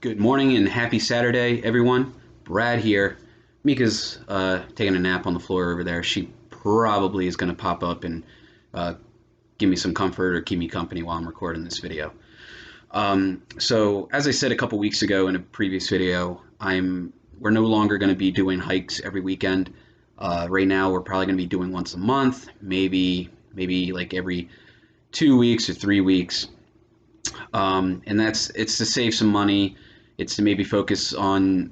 Good morning and happy Saturday, everyone. Brad here. Mika's taking a nap on the floor over there. She probably is going to pop up and uh, give me some comfort or keep me company while I'm recording this video. So, as I said a couple weeks ago in a previous video, we're no longer going to be doing hikes every weekend. Right now, we're probably going to be doing once a month, maybe like every 2 weeks or 3 weeks. And it's to save some money. It's to maybe focus on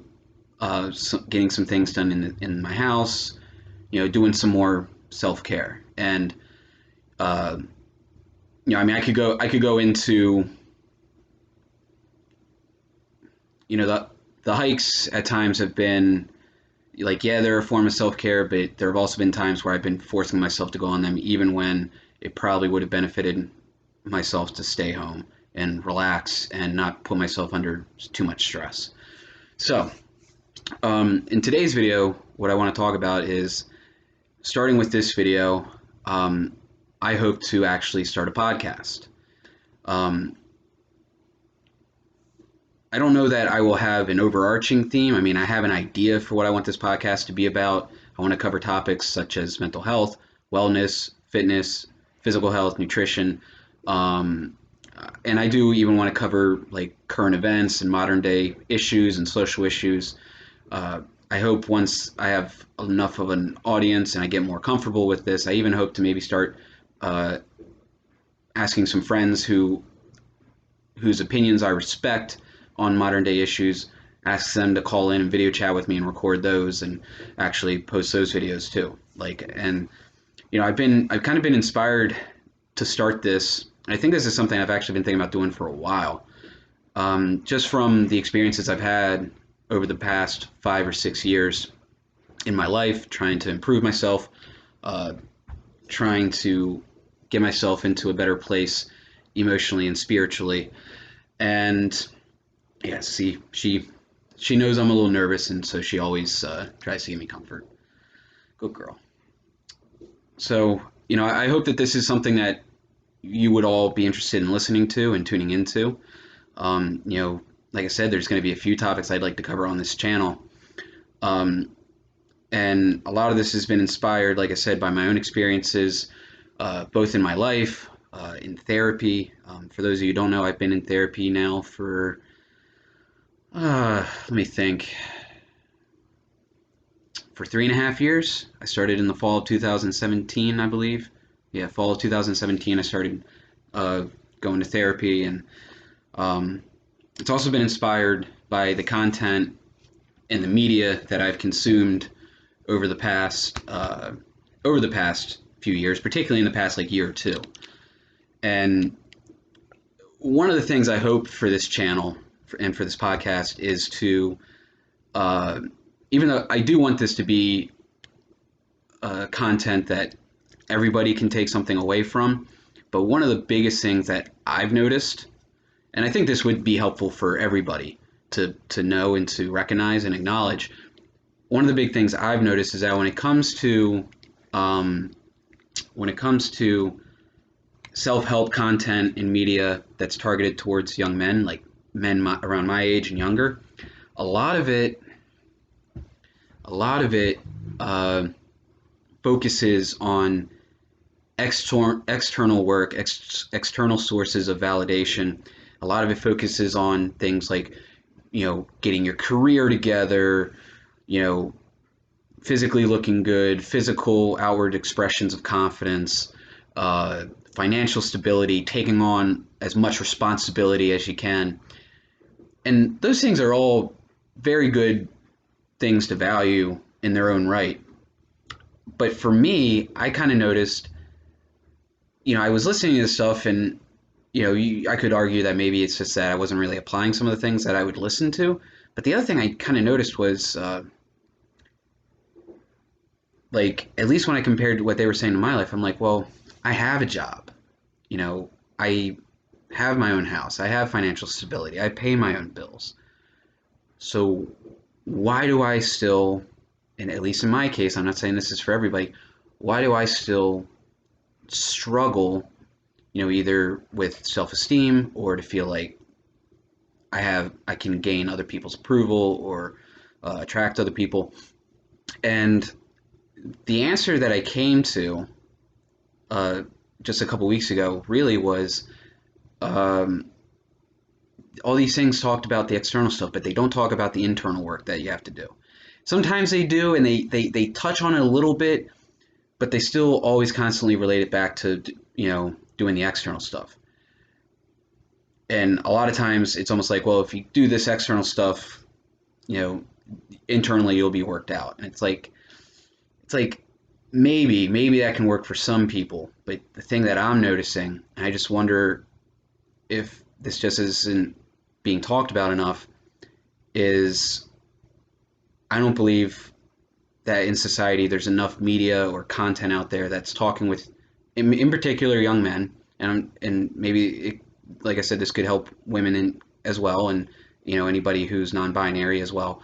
getting some things done in my house, doing some more self care. And uh, I could go into the hikes at times have been like, yeah, they're a form of self care, but there have also been times where I've been forcing myself to go on them, even when it probably would have benefited myself to stay home and relax and not put myself under too much stress. So, in today's video, what I want to talk about is, starting with this video, I hope to actually start a podcast. I don't know that I will have an overarching theme. I mean, I have an idea for what I want this podcast to be about. I want to cover topics such as mental health, wellness, fitness, physical health, nutrition, and I do even want to cover like current events and modern day issues and social issues. I hope once I have enough of an audience and I get more comfortable with this, I even hope to maybe start asking some friends whose opinions I respect on modern day issues, ask them to call in and video chat with me and record those and actually post those videos too. I've kind of been inspired to start this. I think this is something I've actually been thinking about doing for a while. Just from the experiences I've had over the past 5 or 6 years in my life, trying to improve myself, trying to get myself into a better place emotionally and spiritually. And yeah, see, she knows I'm a little nervous, and so she always tries to give me comfort. Good girl. So, I hope that this is something that you would all be interested in listening to and tuning into. Like I said, there's going to be a few topics I'd like to cover on this channel. And a lot of this has been inspired, like I said, by my own experiences, both in my life, in therapy. For those of you who don't know, I've been in therapy now for, let me think, for 3.5 years. I started in the fall of 2017, I believe. Yeah, fall of 2017, I started going to therapy, and it's also been inspired by the content and the media that I've consumed over the past few years, particularly in the past year or two. And one of the things I hope for this channel and for this podcast is to, even though I do want this to be content that everybody can take something away from, but one of the biggest things that I've noticed, and I think this would be helpful for everybody to know and to recognize and acknowledge, one of the big things I've noticed is that when it comes to self-help content in media that's targeted towards young men, like men around my age and younger, a lot of it focuses on external work, external sources of validation. A lot of it focuses on things like, getting your career together, physically looking good, physical outward expressions of confidence, financial stability, taking on as much responsibility as you can. And those things are all very good things to value in their own right. But for me, I kind of noticed, I was listening to this stuff, and, I could argue that maybe it's just that I wasn't really applying some of the things that I would listen to. But the other thing I kind of noticed was, at least when I compared to what they were saying in my life, I'm like, well, I have a job. I have my own house. I have financial stability. I pay my own bills. So why do I still, and at least in my case, I'm not saying this is for everybody, why do I still struggle, either with self-esteem or to feel like I can gain other people's approval or attract other people. And the answer that I came to uh, just a couple weeks ago really was um, all these things talked about the external stuff, but they don't talk about the internal work that you have to do. Sometimes they do, and they touch on it a little bit, but they still always constantly relate it back to, doing the external stuff. And a lot of times it's almost like, well, if you do this external stuff, you know, internally you'll be worked out. And it's like maybe that can work for some people, but the thing that I'm noticing, and I just wonder if this just isn't being talked about enough, is I don't believe that in society there's enough media or content out there that's talking with, in particular, young men, and maybe like I said, this could help women as well, and anybody who's non-binary as well.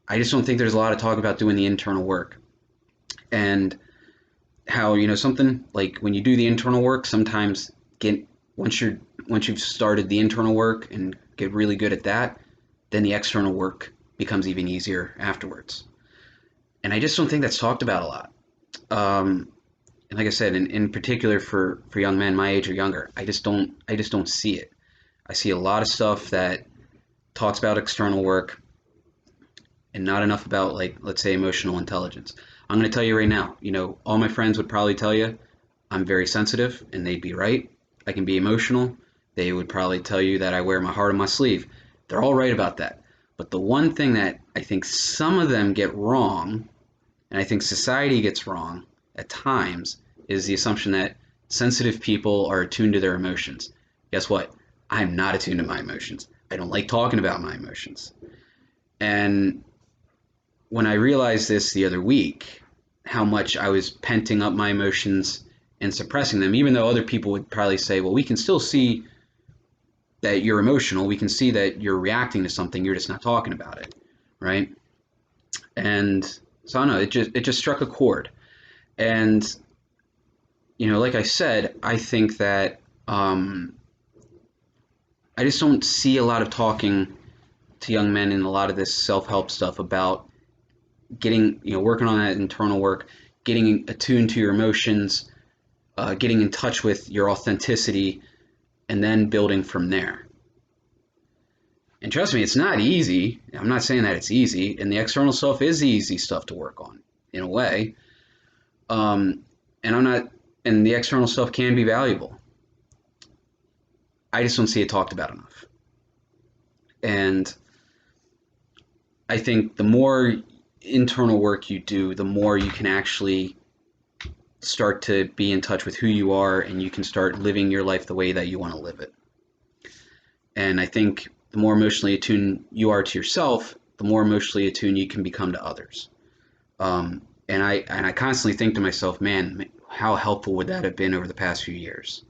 I just don't think there's a lot of talk about doing the internal work, and how something like when you do the internal work, sometimes get once you've started the internal work and get really good at that, then the external work becomes even easier afterwards. And I just don't think that's talked about a lot. And like I said, in particular for young men my age or younger, I just don't see it. I see a lot of stuff that talks about external work and not enough about, like, let's say, emotional intelligence. I'm going to tell you right now, all my friends would probably tell you I'm very sensitive, and they'd be right. I can be emotional. They would probably tell you that I wear my heart on my sleeve. They're all right about that. But the one thing that I think some of them get wrong, and I think society gets wrong at times, is the assumption that sensitive people are attuned to their emotions. Guess what? I'm not attuned to my emotions. I don't like talking about my emotions. And when I realized this the other week, how much I was penting up my emotions and suppressing them, even though other people would probably say, well, we can still see that you're emotional. We can see that you're reacting to something. You're just not talking about it. Right. And so I don't know, it just struck a chord. And, like I said, I think that I just don't see a lot of talking to young men in a lot of this self-help stuff about getting, working on that internal work, getting attuned to your emotions, getting in touch with your authenticity, and then building from there. And trust me, it's not easy. I'm not saying that it's easy, and the external stuff is the easy stuff to work on in a way. And I'm not, and the external stuff can be valuable. I just don't see it talked about enough. And I think the more internal work you do, the more you can actually start to be in touch with who you are, and you can start living your life the way that you want to live it. And I think the more emotionally attuned you are to yourself, the more emotionally attuned you can become to others. And I constantly think to myself, man, how helpful would that have been over the past few years?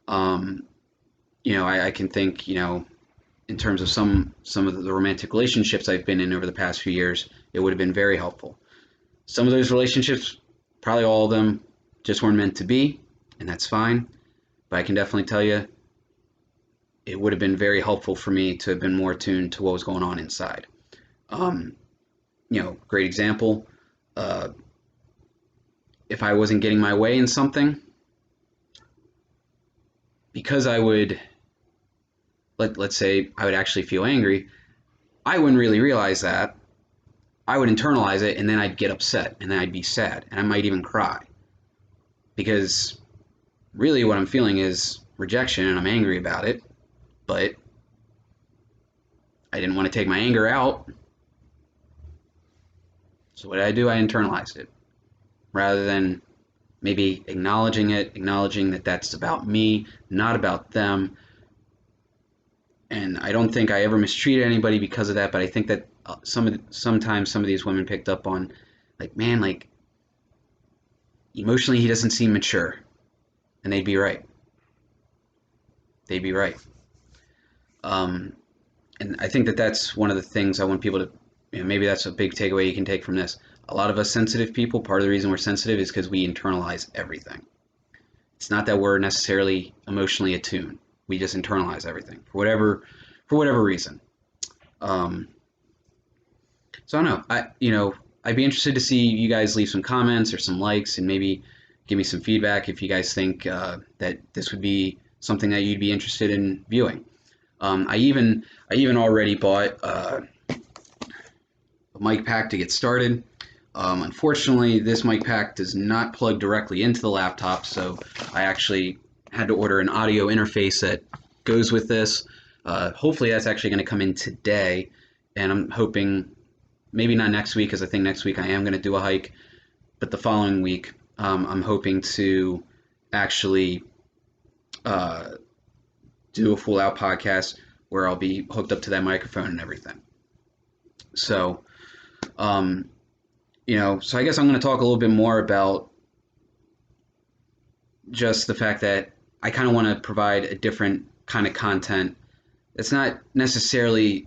I can think, in terms of some of the romantic relationships I've been in over the past few years, it would have been very helpful. Some of those relationships, probably all of them, just weren't meant to be, and that's fine. But I can definitely tell you, it would have been very helpful for me to have been more attuned to what was going on inside. Great example. If I wasn't getting my way in something, because I would, let's say I would actually feel angry, I wouldn't really realize that. I would internalize it, and then I'd get upset, and then I'd be sad, and I might even cry. Because really what I'm feeling is rejection, and I'm angry about it, but I didn't want to take my anger out. So what did I do? I internalized it. Rather than maybe acknowledging it, acknowledging that that's about me, not about them. And I don't think I ever mistreated anybody because of that, but I think that sometimes some of these women picked up on, like, man, like, emotionally he doesn't seem mature. And they'd be right. They'd be right. And I think that that's one of the things I want people to, maybe that's a big takeaway you can take from this. A lot of us sensitive people, part of the reason we're sensitive is because we internalize everything. It's not that we're necessarily emotionally attuned. we just internalize everything for whatever reason. Um, so I don't know. I'd be interested to see you guys leave some comments or some likes and maybe give me some feedback if you guys think that this would be something that you'd be interested in viewing. I even already bought a mic pack to get started. Unfortunately, this mic pack does not plug directly into the laptop, so I actually had to order an audio interface that goes with this. Hopefully, that's actually going to come in today, and I'm hoping maybe not next week, because I think next week I am going to do a hike, but the following week I'm hoping to actually do a full out podcast where I'll be hooked up to that microphone and everything. So, so I guess I'm going to talk a little bit more about just the fact that I kind of want to provide a different kind of content. It's not necessarily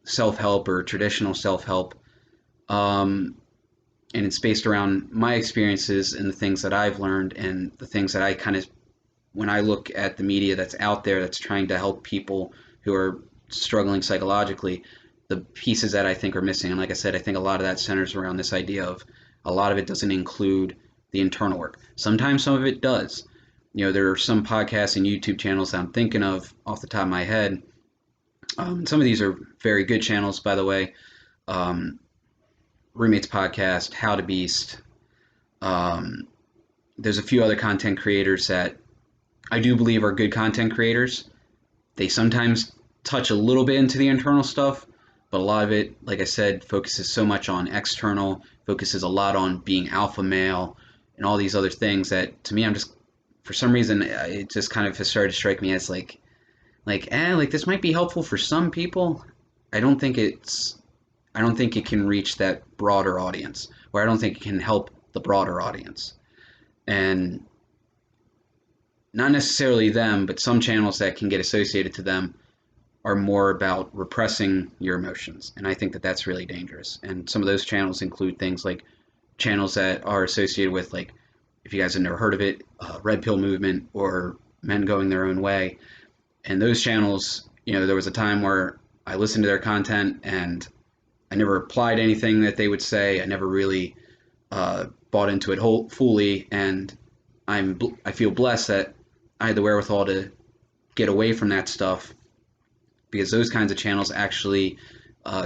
self-help or traditional self-help, and it's based around my experiences and the things that I've learned and the things that I kind of, when I look at the media that's out there that's trying to help people who are struggling psychologically, the pieces that I think are missing. And like I said, I think a lot of that centers around this idea of a lot of it doesn't include the internal work. Sometimes some of it does. There are some podcasts and YouTube channels that I'm thinking of off the top of my head. Some of these are very good channels, by the way. Roommates Podcast, How to Beast. There's a few other content creators that I do believe are good content creators. They sometimes touch a little bit into the internal stuff, but a lot of it, like I said, focuses so much on external, focuses a lot on being alpha male and all these other things that, to me, I'm just, for some reason, it just kind of has started to strike me as like this might be helpful for some people. I don't think it can reach that broader audience, or I don't think it can help the broader audience. And not necessarily them, but some channels that can get associated to them are more about repressing your emotions. And I think that that's really dangerous. And some of those channels include things like channels that are associated with, like, if you guys have never heard of it, Red Pill Movement or Men Going Their Own Way. And those channels, there was a time where I listened to their content and I never applied anything that they would say. I never really bought into it fully. And I feel blessed that I had the wherewithal to get away from that stuff, because those kinds of channels actually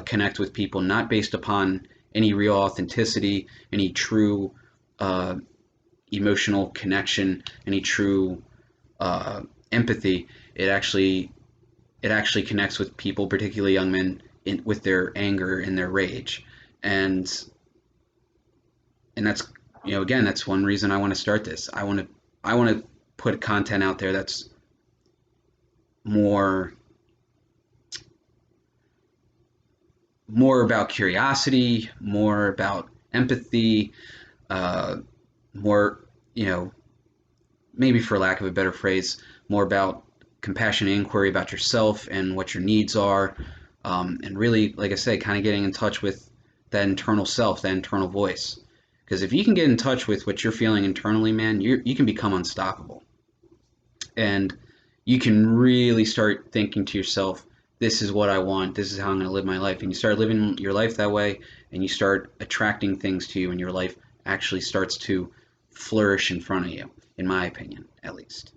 connect with people not based upon any real authenticity, any true emotional connection, any true empathy. It actually connects with people, particularly young men, with their anger and their rage, and that's again, that's one reason I want to start this. I want to put content out there that's more about curiosity, more about empathy, more, maybe for lack of a better phrase, more about compassionate inquiry about yourself and what your needs are, and really, like I said, kind of getting in touch with that internal self, that internal voice. Because if you can get in touch with what you're feeling internally, man, you can become unstoppable. And you can really start thinking to yourself, this is what I want, this is how I'm going to live my life. And you start living your life that way, and you start attracting things to you, and your life actually starts to flourish in front of you, in my opinion, at least.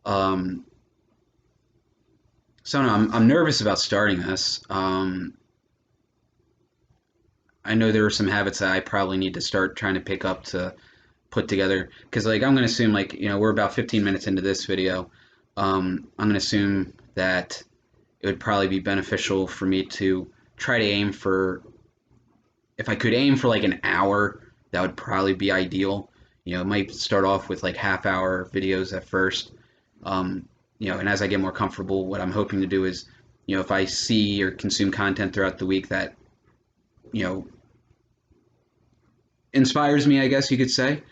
So no, I'm nervous about starting this. I know there are some habits that I probably need to start trying to pick up to put together, because I'm going to assume, we're about 15 minutes into this video. I'm going to assume that it would probably be beneficial for me to try to aim for, if I could aim for an hour, that would probably be ideal. It might start off with half-hour videos at first. And as I get more comfortable, what I'm hoping to do is, if I see or consume content throughout the week that, inspires me, I guess you could say,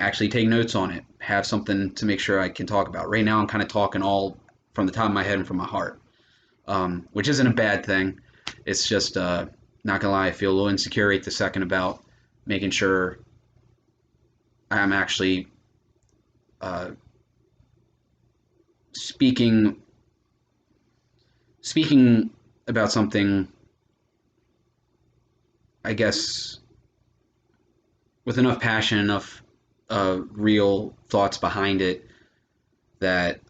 actually take notes on it, have something to make sure I can talk about. Right now, I'm kind of talking all from the top of my head and from my heart, which isn't a bad thing. It's just, not gonna lie, I feel a little insecure right this second about making sure I'm actually speaking speaking about something, I guess, with enough passion, enough real thoughts behind it that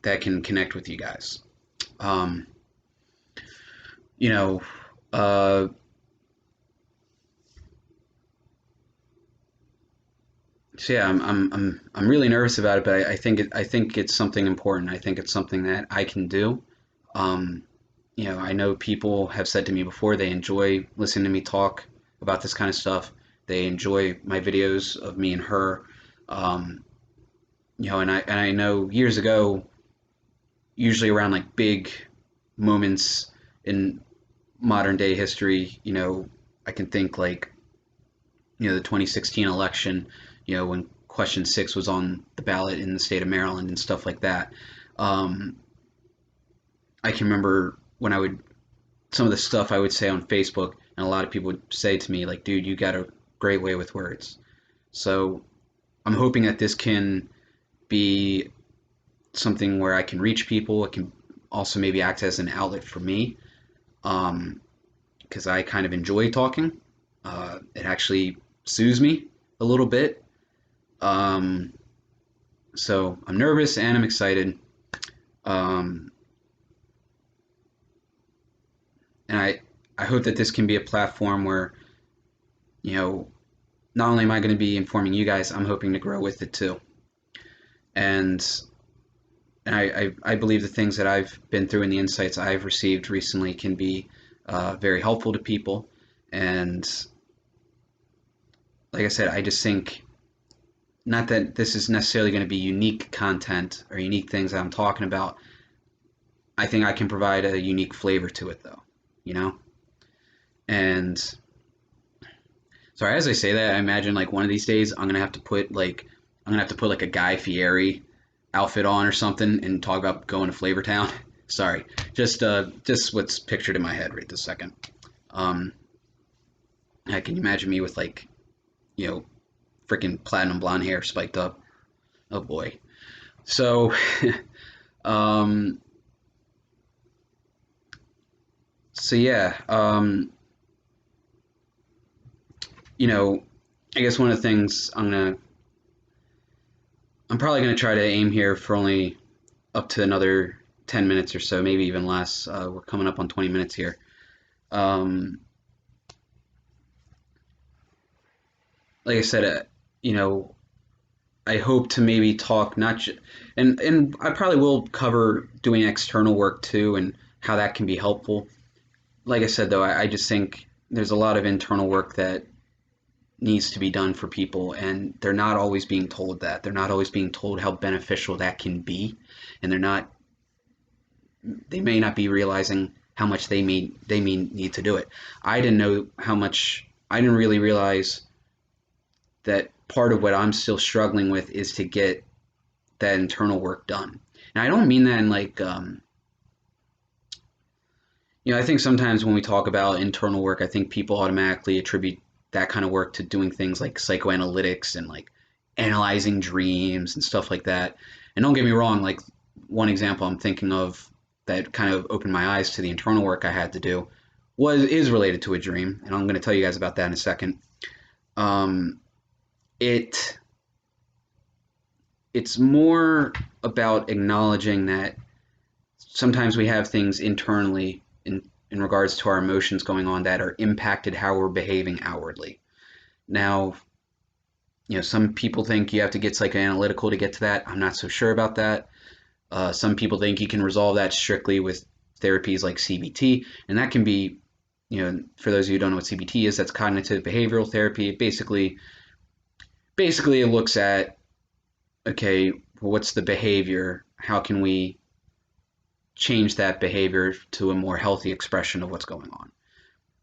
that can connect with you guys. Um, you know, uh, so yeah, I'm really nervous about it, but I think it's something important. I think it's something that I can do. Um, I know people have said to me before they enjoy listening to me talk about this kind of stuff. They enjoy my videos of me and her. Um, and I know years ago, usually around like big moments in modern day history, I can think like, the 2016 election, when question 6 was on the ballot in the state of Maryland and stuff like that. Um, I can remember when I would some of the stuff I would say on Facebook, and a lot of people would say to me, like, dude, you got a great way with words. So I'm hoping that this can be something where I can reach people. It can also maybe act as an outlet for me, because I kind of enjoy talking. It actually soothes me a little bit. Um, so I'm nervous and I'm excited. Um, and I hope that this can be a platform where, you know, not only am I going to be informing you guys, I'm hoping to grow with it too. And I believe the things that I've been through and the insights I've received recently can be very helpful to people. And like I said, I just think not that this is necessarily going to be unique content or unique things that I'm talking about. I think I can provide a unique flavor to it though, you know? And sorry, as I say that, I imagine like one of these days I'm gonna have to put like a Guy Fieri outfit on or something and talk about going to Flavor Town. Sorry, just what's pictured in my head right this second. Um, I can imagine me with like you know freaking platinum blonde hair spiked up. Oh boy. So um, so yeah, you know, I guess one of the things I'm probably gonna try to aim here for only up to another 10 minutes or so, maybe even less. We're coming up on 20 minutes here. Um, like I said, you know, I hope to maybe talk not just, and I probably will cover doing external work too and how that can be helpful. Like I said, though, I just think there's a lot of internal work that needs to be done for people, and they're not always being told that. They're not always being told how beneficial that can be, and they may not be realizing how much they may need to do it. I didn't know how much. I didn't really realize that part of what I'm still struggling with is to get that internal work done. And I don't mean that in like I think sometimes when we talk about internal work, I think people automatically attribute that kind of work to doing things like psychoanalytics and like analyzing dreams and stuff like that. And don't get me wrong, like one example I'm thinking of that kind of opened my eyes to the internal work I had to do was is related to a dream, and I'm going to tell you guys about that in a second. Um, it it's more about acknowledging that sometimes we have things internally in regards to our emotions going on that are impacted how we're behaving outwardly. Now, some people think you have to get psychoanalytical to get to that. I'm not so sure about that. Some people think you can resolve that strictly with therapies like CBT, and that can be, for those of you who don't know what CBT is, that's cognitive behavioral therapy. Basically, it looks at, okay, well, what's the behavior? How can we change that behavior to a more healthy expression of what's going on?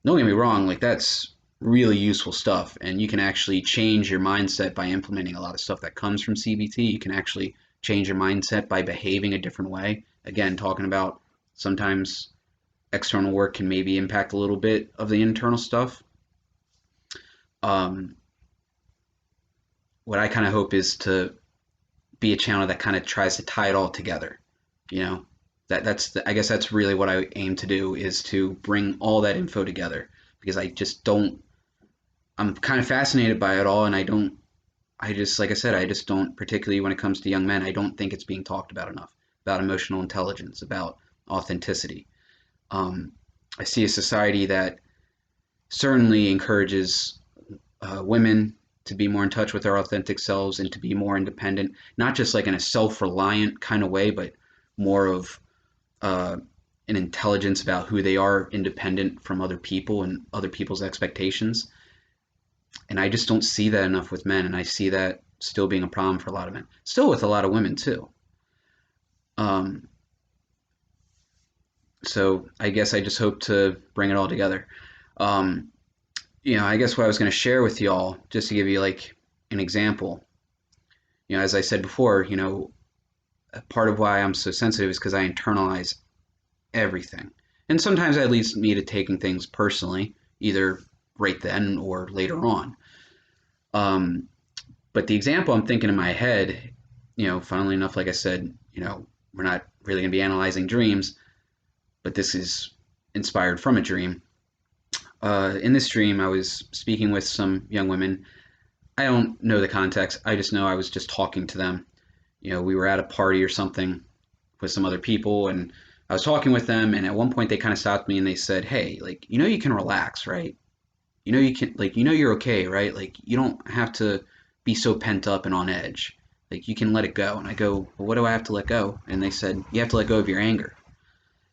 Don't get me wrong, like that's really useful stuff, and you can actually change your mindset by implementing a lot of stuff that comes from CBT. You can actually change your mindset by behaving a different way. Again, talking about sometimes external work can maybe impact a little bit of the internal stuff. Um, what I kind of hope is to be a channel that kind of tries to tie it all together. You know, I guess that's really what I aim to do, is to bring all that info together, because I just don't. I'm kind of fascinated by it all, and I don't. I just, like I said, I just don't, particularly when it comes to young men, I don't think it's being talked about enough, about emotional intelligence, about authenticity. Um, I see a society that certainly encourages women to be more in touch with their authentic selves and to be more independent, not just like in a self-reliant kind of way, but more of uh, an intelligence about who they are, independent from other people and other people's expectations. And I just don't see that enough with men, and I see that still being a problem for a lot of men, still with a lot of women too. Um, so I guess I just hope to bring it all together. Um, I guess what I was going to share with y'all, just to give you like an example, as I said before, part of why I'm so sensitive is because I internalize everything. And sometimes that leads me to taking things personally, either right then or later on. Um, but the example I'm thinking in my head, funnily enough, like I said, we're not really going to be analyzing dreams, but this is inspired from a dream. In this dream, I was speaking with some young women. I don't know the context. I just know I was just talking to them. We were at a party or something with some other people, and I was talking with them, and at one point they kind of stopped me and they said, "Hey, like, you can relax, right? You can, like, you're okay, right? Like, you don't have to be so pent up and on edge. Like, you can let it go." And I go, "Well, what do I have to let go?" And they said, "You have to let go of your anger."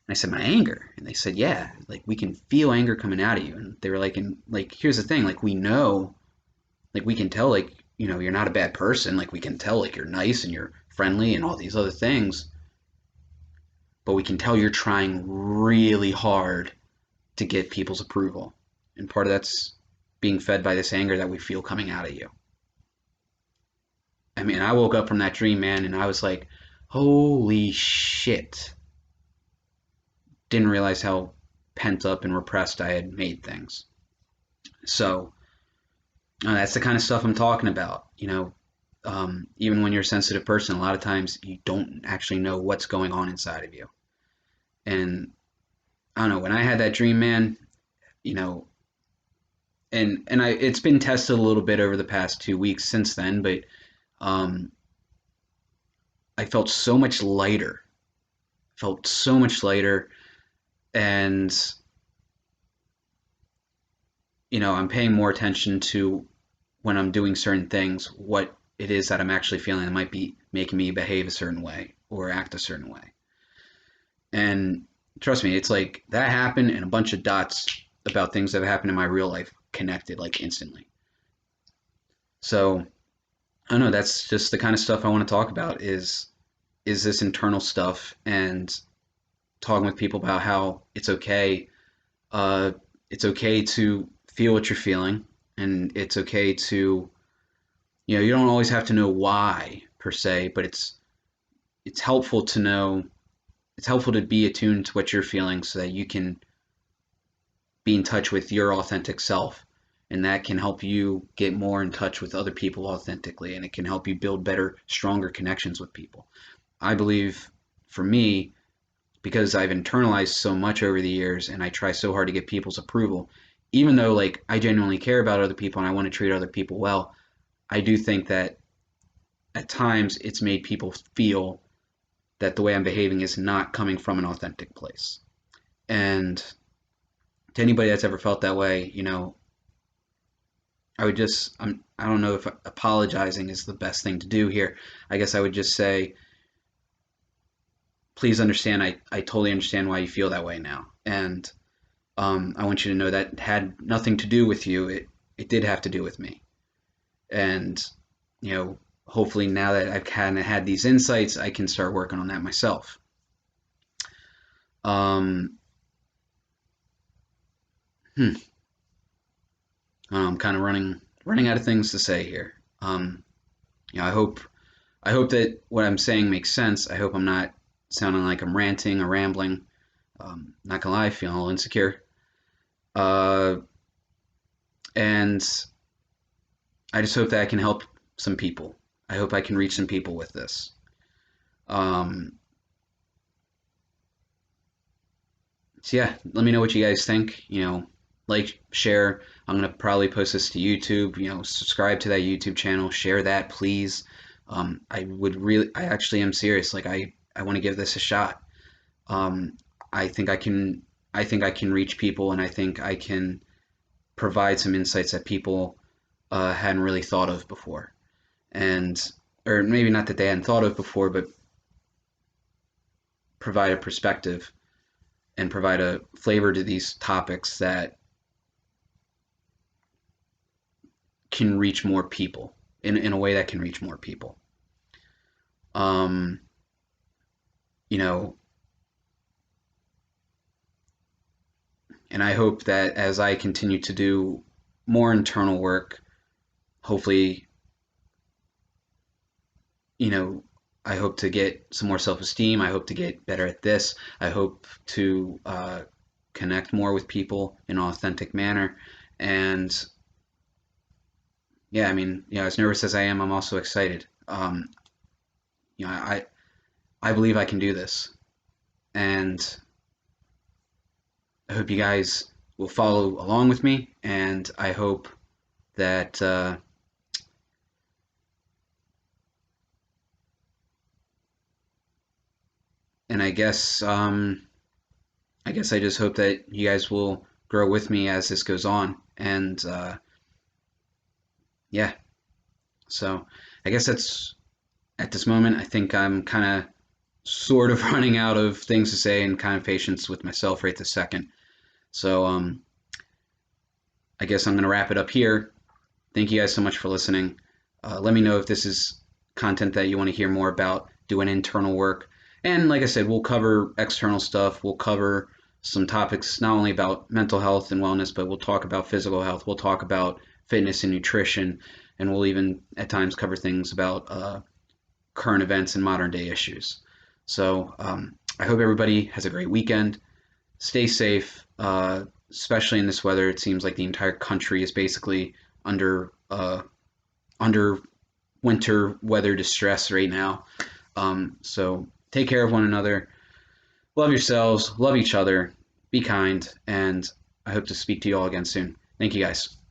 And I said, "My anger?" And they said, "Yeah, like, we can feel anger coming out of you." And they were like, "And like, here's the thing, like, we know, like, we can tell, like, you're not a bad person. Like, we can tell, like, you're nice and you're friendly and all these other things, but we can tell you're trying really hard to get people's approval. And part of that's being fed by this anger that we feel coming out of you." I mean, I woke up from that dream, man, and I was like, holy shit. Didn't realize how pent up and repressed I had made things. So that's the kind of stuff I'm talking about. Even when you're a sensitive person, a lot of times you don't actually know what's going on inside of you. And I don't know, when I had that dream, man, you know, and it's been tested a little bit over the past 2 weeks since then, but um, I felt so much lighter. Felt so much lighter, and I'm paying more attention to, when I'm doing certain things, what it is that I'm actually feeling that might be making me behave a certain way or act a certain way. And trust me, it's like that happened and a bunch of dots about things that have happened in my real life connected like instantly. So I don't know, that's just the kind of stuff I want to talk about, is this internal stuff, and talking with people about how uh, it's okay to feel what you're feeling, and it's okay to, you don't always have to know why per se, but it's helpful to know, it's helpful to be attuned to what you're feeling so that you can be in touch with your authentic self, and that can help you get more in touch with other people authentically, and it can help you build better, stronger connections with people. I believe, for me, because I've internalized so much over the years and I try so hard to get people's approval, even though like I genuinely care about other people and I want to treat other people well, I do think that at times it's made people feel that the way I'm behaving is not coming from an authentic place. And to anybody that's ever felt that way, I don't know if apologizing is the best thing to do here. I guess I would just say, please understand, I totally understand why you feel that way now. And I want you to know that had nothing to do with you. It did have to do with me. And, hopefully now that I've kind of had these insights, I can start working on that myself. Um, hmm, I'm kind of running out of things to say here. I hope that what I'm saying makes sense. I hope I'm not sounding like I'm ranting or rambling. Not gonna lie, feeling a little insecure. Uh, and I just hope that I can help some people. I hope I can reach some people with this. Um, so yeah, let me know what you guys think. Like, share. I'm gonna probably post this to YouTube. Subscribe to that YouTube channel. Share that, please. I actually am serious. Like, I want to give this a shot. Um, I think I can. I think I can reach people, and I think I can provide some insights that people hadn't really thought of before, and or maybe not that they hadn't thought of before, but provide a perspective and provide a flavor to these topics that can reach more people in a way that can reach more people. Um, you know, and I hope that as I continue to do more internal work, hopefully, you know, I hope to get some more self esteem. I hope to get better at this. I hope to connect more with people in an authentic manner. And yeah, I mean, as nervous as I am, I'm also excited. You know, I believe I can do this, and I hope you guys will follow along with me. And I hope that and I guess I just hope that you guys will grow with me as this goes on. And yeah, so I guess that's at this moment. I think I'm kind of sort of running out of things to say and kind of patience with myself right this second. So I guess I'm going to wrap it up here. Thank you guys so much for listening. Let me know if this is content that you want to hear more about, doing internal work. And like I said, we'll cover external stuff. We'll cover some topics not only about mental health and wellness, but we'll talk about physical health. We'll talk about fitness and nutrition. And we'll even at times cover things about current events and modern day issues. So I hope everybody has a great weekend. Stay safe, especially in this weather. It seems like the entire country is basically under winter weather distress right now. So take care of one another, love yourselves, love each other, be kind, and I hope to speak to you all again soon. Thank you guys.